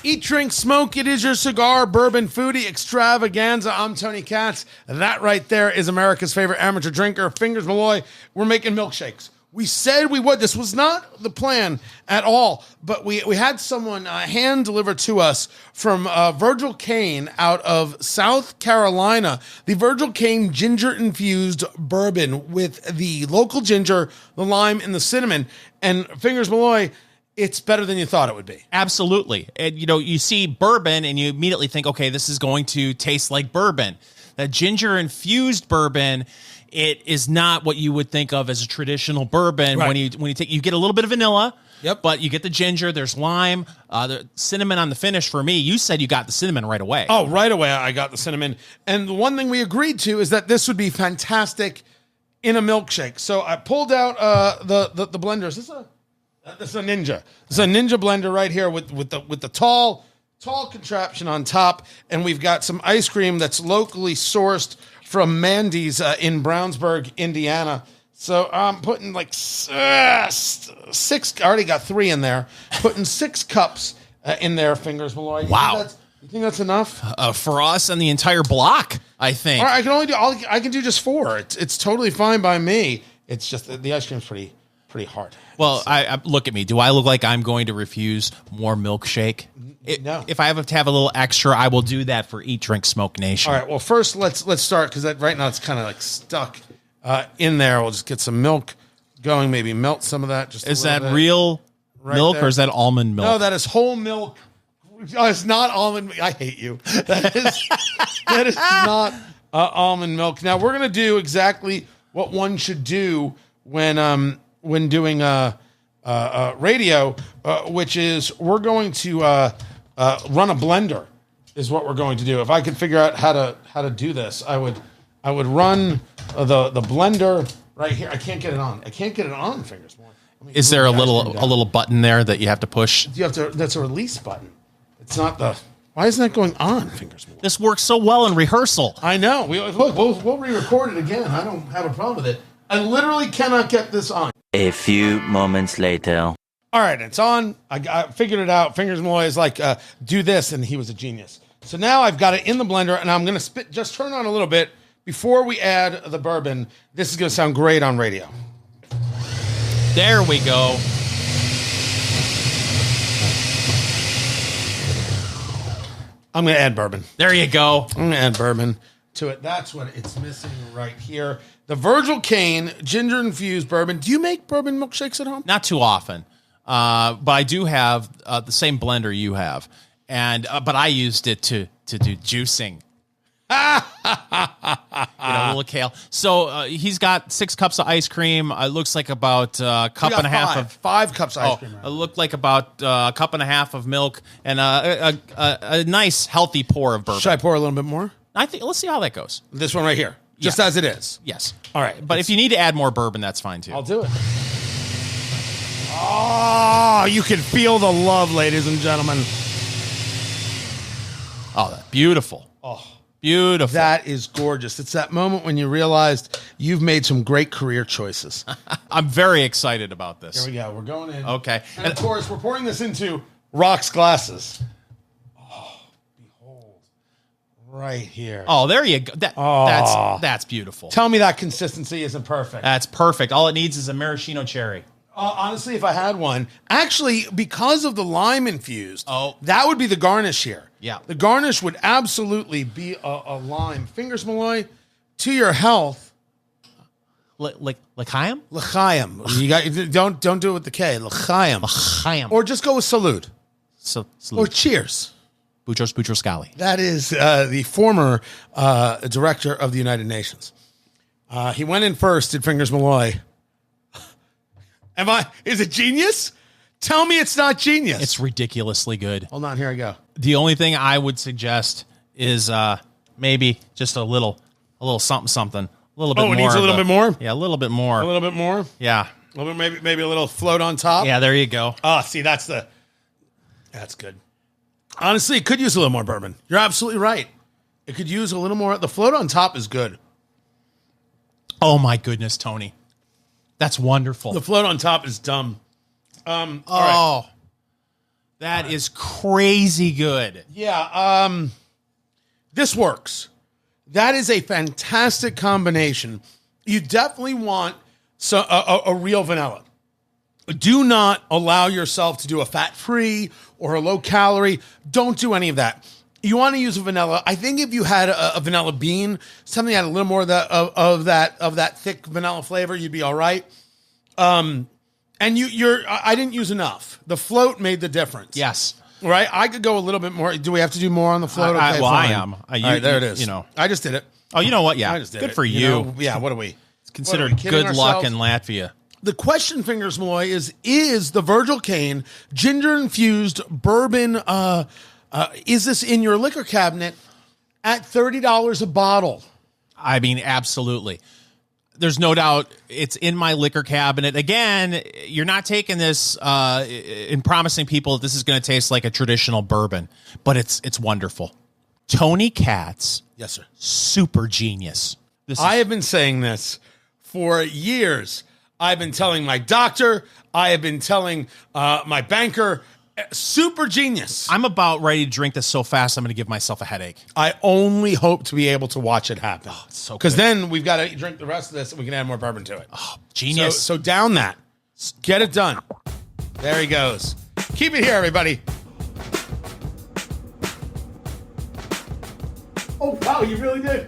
Eat, drink, smoke. It is your cigar bourbon foodie extravaganza. I'm Tony Katz. That right there is America's favorite amateur drinker, Fingers Malloy. We're making milkshakes. We said we would. This was not the plan at all, but we had someone hand deliver to us from Virgil Kaine out of South Carolina, the Virgil Kaine Ginger Infused Bourbon with the local ginger, the lime, and the cinnamon. And Fingers Malloy, it's better than you thought it would be. Absolutely. And, you see bourbon and you immediately think, okay, this is going to taste like bourbon. That ginger infused bourbon, it is not what you would think of as a traditional bourbon. Right. You get a little bit of vanilla. Yep. But you get the ginger, there's lime, the cinnamon on the finish. For me, you said you got the cinnamon right away. Oh, right away I got the cinnamon. And the one thing we agreed to is that this would be fantastic in a milkshake. So I pulled out the blender. This is a Ninja. This is a Ninja blender right here with the tall contraption on top, and we've got some ice cream that's locally sourced from Mandy's in Brownsburg, Indiana. So I'm putting like six. I already got 3 in there. Putting 6 cups in there. Fingers Malloy. Wow. You think that's enough for us and the entire block? I think. All right, I can do just 4. It's totally fine by me. It's just the ice cream's pretty hard. Well, I look at me. Do I look like I'm going to refuse more milkshake? No. If I have to have a little extra, I will do that for Eat, Drink, Smoke Nation. All right. Well, first let's start because right now it's kind of like stuck in there. We'll just get some milk going. Maybe melt some of that. Is that real milk or is that almond milk? No, that is whole milk. Oh, it's not almond milk. I hate you. That is not almond milk. Now we're gonna do exactly what one should do when doing radio, which is we're going to run a blender. Is what we're going to do. If I could figure out how to do this, I would run the blender right here. I can't get it on. Fingers more. Is there a little button there that you have to push? You have to. That's a release button. It's not the. Why isn't that going on? Fingers more. This works so well in rehearsal. I know. We'll re-record it again. I don't have a problem with it. I literally cannot get this on. A few moments later. All right, it's on. I figured it out. Fingers Malloy is like, do this, and he was a genius. So now I've got it in the blender, and I'm going to just turn on a little bit before we add the bourbon. This is going to sound great on radio. There we go. I'm going to add bourbon. There you go. I'm going to add bourbon to it. That's what it's missing right here. The Virgil Kaine Ginger Infused Bourbon. Do you make bourbon milkshakes at home? Not too often, but I do have the same blender you have, and but I used it to do juicing. A little kale. So he's got 6 cups of ice cream. It looks like about a cup and a half of 5 cups of ice cream. Right? It looked like about a cup and a half of milk and a nice healthy pour of bourbon. Should I pour a little bit more? I think. Let's see how that goes. This one right here. Just as it is. Yes. All right. But if you need to add more bourbon, that's fine too. I'll do it. Oh, you can feel the love, ladies and gentlemen. Oh, that's beautiful. Oh, beautiful. That is gorgeous. It's that moment when you realized you've made some great career choices. I'm very excited about this. Here we go. We're going in. Okay. And of course, we're pouring this into rocks glasses. Right here. Oh, there you go. That's beautiful. Tell me that consistency isn't perfect. That's perfect. All it needs is a maraschino cherry. Honestly, if I had one, actually, because of the lime infused, that would be the garnish here. Yeah, the garnish would absolutely be a lime. Fingers Malloy, to your health. L'chaim? L'chaim. You got don't do it with the K. L'chaim. L'chaim. Or just go with salute. Salute. Or cheers. Boutros Boutros-Ghali. That is the former director of the United Nations. He went in first, did Fingers Malloy. Is it genius? Tell me it's not genius. It's ridiculously good. Hold on, here I go. The only thing I would suggest is maybe just a little something. A little bit more. Oh, it needs a little bit more? Yeah, a little bit more. A little bit more? Yeah. A little bit, maybe a little float on top? Yeah, there you go. Oh, see, that's good. Honestly, it could use a little more bourbon. You're absolutely right. It could use a little more. The float on top is good. Oh, my goodness, Tony. That's wonderful. The float on top is dumb. All right. That is crazy good. Yeah, this works. That is a fantastic combination. You definitely want a real vanilla. Do not allow yourself to do a fat-free or a low-calorie. Don't do any of that. You want to use a vanilla. I think if you had a vanilla bean, something that had a little more of that thick vanilla flavor, you'd be all right. And I didn't use enough. The float made the difference. Yes. Right? I could go a little bit more. Do we have to do more on the float? Okay, I fine. am. All right, there it is. I just did it. Oh, you know what? Yeah. I just did good it. for you. Yeah, what are we? It's considered good luck in Latvia. The question, Fingers Malloy, is the Virgil Kaine Ginger Infused Bourbon, is this in your liquor cabinet at $30 a bottle? I mean, absolutely. There's no doubt it's in my liquor cabinet. Again, you're not taking this and promising people that this is going to taste like a traditional bourbon, but it's wonderful. Tony Katz. Yes, sir. Super genius. I have been saying this for years. I've been telling my doctor. I have been telling my banker. Super genius. I'm about ready to drink this so fast I'm going to give myself a headache. I only hope to be able to watch it happen. Oh, it's so good. Because then we've got to drink the rest of this and we can add more bourbon to it. Oh, genius. So down that. Get it done. There he goes. Keep it here, everybody. Oh, wow, you really did.